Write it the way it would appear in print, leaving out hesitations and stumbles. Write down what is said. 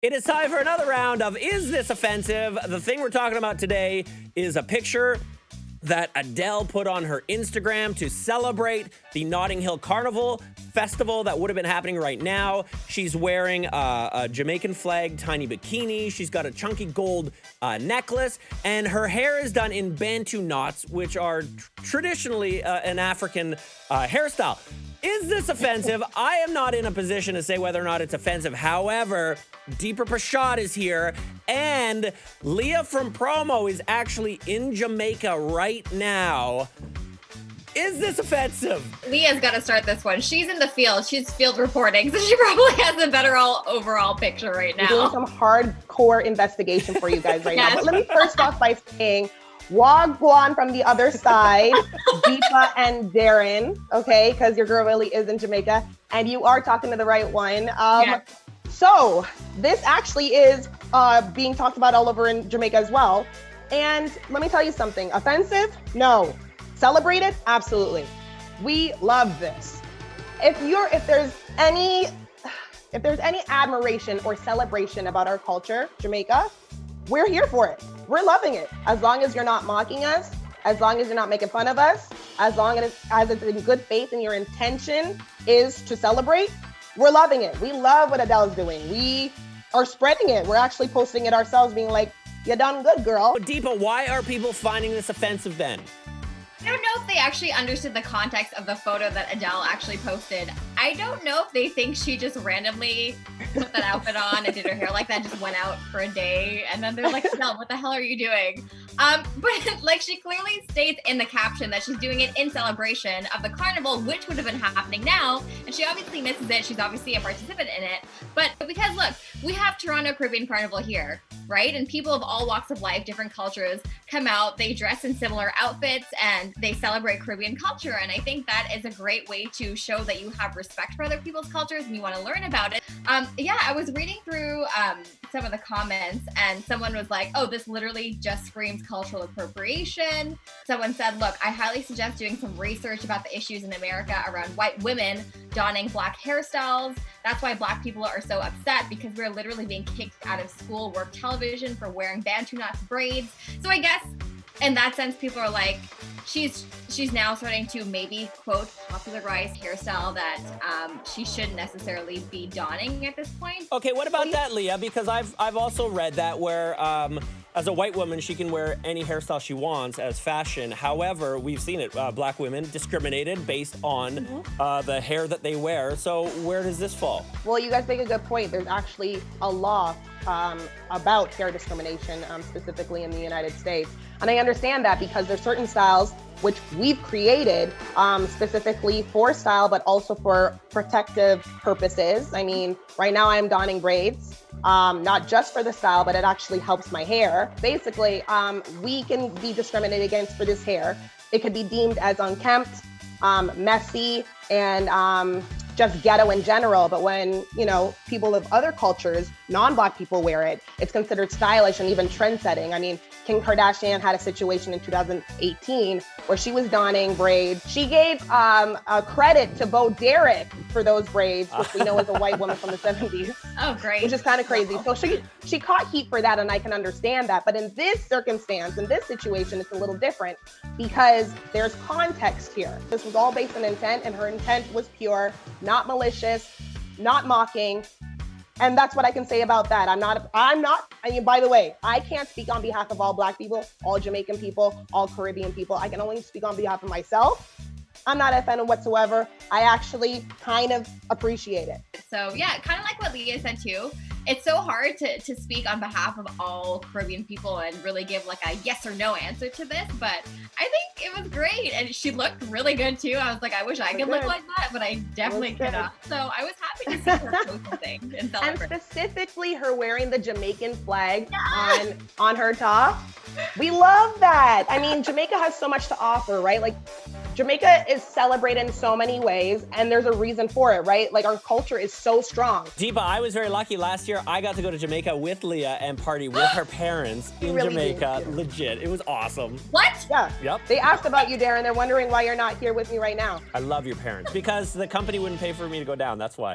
It is time for another round of Is This Offensive? The thing we're talking about today is a picture that Adele put on her Instagram to celebrate the Notting Hill Carnival festival that would have been happening right now. She's wearing a Jamaican flag tiny bikini. She's got a chunky gold necklace, and her hair is done in Bantu knots, which are traditionally an African hairstyle. Is this offensive? I am not in a position to say whether or not it's offensive. However, Deepa Prashad is here, and Leah from Promo is actually in Jamaica right now. Is this offensive? Leah's got to start this one. She's in the field. She's field reporting, so she probably has a better overall picture right now. I'm doing some hardcore investigation for you guys right now. But let me first off by saying, Wagwan from the other side, Deepa and Darren, okay? Because your girl really is in Jamaica, and you are talking to the right one. So this actually is being talked about all over in Jamaica as well. And let me tell you something. Offensive? No. Celebrated? Absolutely. We love this. If there's any admiration or celebration about our culture, Jamaica, we're here for it. We're loving it. As long as you're not mocking us, as long as you're not making fun of us, as long as it's in good faith and your intention is to celebrate, we're loving it. We love what Adele's doing. We are spreading it. We're actually posting it ourselves, being like, you done good, girl. Deepa, why are people finding this offensive then? I don't know if they actually understood the context of the photo that Adele actually posted. I don't know if they think she just randomly put that outfit on and did her hair like that, just went out for a day, and then they're like, Adele, what the hell are you doing? But like she clearly states in the caption that she's doing it in celebration of the carnival, which would have been happening now, and she obviously misses it. She's obviously a participant in it. But because look, we have Toronto Caribbean Carnival here, right? And people of all walks of life, different cultures come out, they dress in similar outfits, and they celebrate Caribbean culture. And I think that is a great way to show that you have respect for other people's cultures and you want to learn about it. I was reading through some of the comments, and someone was like, oh, this literally just screams cultural appropriation. Someone said, look, I highly suggest doing some research about the issues in America around white women donning black hairstyles. That's why black people are so upset, because we're literally being kicked out of school, work television for wearing Bantu knots braids. So I guess in that sense, people are like, she's now starting to maybe, quote, popularize hairstyle that she shouldn't necessarily be donning at this point. Okay, what about that, Leah? Because I've also read that where as a white woman, she can wear any hairstyle she wants as fashion. However, we've seen it, black women discriminated based on the hair that they wear. So where does this fall? Well, you guys make a good point. There's actually a law about hair discrimination, specifically in the United States. And I understand that because there's certain styles which we've created specifically for style, but also for protective purposes. I mean, right now I'm donning braids, not just for the style, but it actually helps my hair. Basically, we can be discriminated against for this hair. It could be deemed as unkempt, messy, and just ghetto in general. But when, people of other cultures, non-Black people wear it, it's considered stylish and even trend-setting. I mean, Kim Kardashian had a situation in 2018 where she was donning braids. She gave a credit to Bo Derek for those braids, which we know is a white woman from the 70s. Oh, great. Which is kind of crazy. So she caught heat for that, and I can understand that. But in this circumstance, in this situation, it's a little different because there's context here. This was all based on intent, and her intent was pure, not malicious, not mocking. And that's what I can say about that. By the way, I can't speak on behalf of all Black people, all Jamaican people, all Caribbean people. I can only speak on behalf of myself. I'm not offended whatsoever. I actually kind of appreciate it. So yeah, kind of like what Leah said too. It's so hard to speak on behalf of all Caribbean people and really give like a yes or no answer to this, but I think it was great. And she looked really good too. I was like, I wish I could look like that, but I definitely cannot. So I was happy to see her post something and celebrate. And specifically her wearing the Jamaican flag on her top. We love that. I mean, Jamaica has so much to offer, right? Like, Jamaica is celebrated in so many ways, and there's a reason for it, right? Like, our culture is so strong. Deepa, I was very lucky. Last year, I got to go to Jamaica with Leah and party with her parents in Jamaica. Legit. It was awesome. What? Yeah. Yep. They asked about you, Darren. They're wondering why you're not here with me right now. I love your parents because the company wouldn't pay for me to go down. That's why.